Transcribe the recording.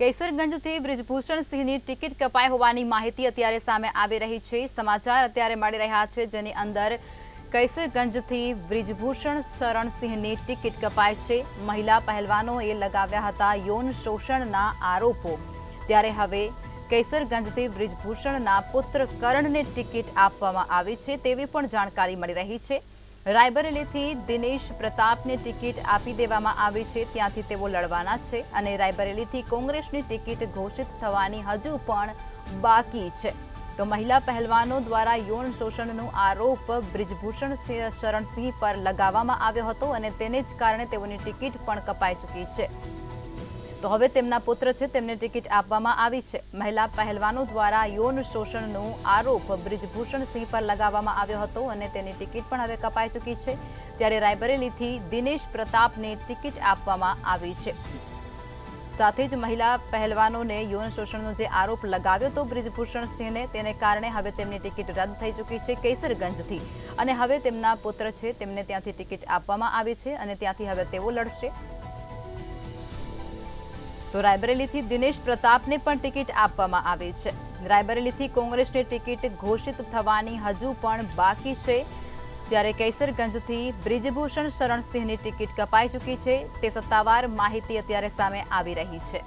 કેસરગંજથી બ્રિજભૂષણ સિંહની ટિકિટ કપાઈ હોવાની માહિતી અત્યારે સામે આવી રહી છે। સમાચાર અત્યારે મળી રહ્યા છે, જેની અંદર કેસરગંજથી બ્રિજભૂષણ શરણ સિંહની ટિકિટ કપાઈ છે। મહિલા પહેલવાનોએ લગાવ્યા હતા યૌન શોષણના આરોપો, ત્યારે હવે કેસરગંજથી બ્રિજભૂષણના પુત્ર કરણને ટિકિટ આપવામાં આવી છે તેવી પણ જાણકારી મળી રહી છે। રાયબરેલીથી દિનેશ પ્રતાપને ટિકિટ આપી દેવામાં આવી છે, ત્યાંથી તેઓ લડવાના છે અને રાયબરેલીથી કોંગ્રેસની ટિકિટ ઘોષિત થવાની હજુ પણ બાકી છે। તો મહિલા પહેલવાનો દ્વારા યૌન શોષણનો આરોપ બ્રિજભૂષણ શરણસિંહ પર લગાવવામાં આવ્યો હતો અને તેને જ કારણે તેઓની ટિકિટ પણ કપાઈ ચૂકી છે। તો હવે તેમના પુત્ર છે તેમને ટિકિટ આપવામાં આવી છે। મહિલા પહેલવાનો દ્વારા યૌન શોષણનો આરોપ બ્રિજભૂષણ સિંહ પર લગાવવામાં આવ્યો હતો અને તેની ટિકિટ પણ હવે કપાઈ ચૂકી છે, ત્યારે રાયબરેલીથી દિનેશ પ્રતાપને ટિકિટ આપવામાં આવી છે। સાથે જ મહિલા પહેલવાનોને યૌન શોષણનો જે આરોપ લગાવ્યો હતો બ્રિજભૂષણ સિંહને, તેને કારણે હવે તેમની ટિકિટ રદ થઈ ચૂકી છે કેસરગંજથી, અને હવે તેમના પુત્ર છે તેમને ત્યાંથી ટિકિટ આપવામાં આવી છે અને ત્યાંથી હવે તેઓ લડશે। તો રાયબરેલીથી દિનેશ પ્રતાપને પણ ટિકિટ આપવામાં આવી છે। રાયબરેલીથી કોંગ્રેસની ટિકિટ ઘોષિત થવાની હજુ પણ બાકી છે, ત્યારે કેસરગંજથી બ્રિજભૂષણ શરણસિંહની ટિકિટ કપાઈ ચૂકી છે, તે સત્તાવાર માહિતી અત્યારે સામે આવી રહી છે।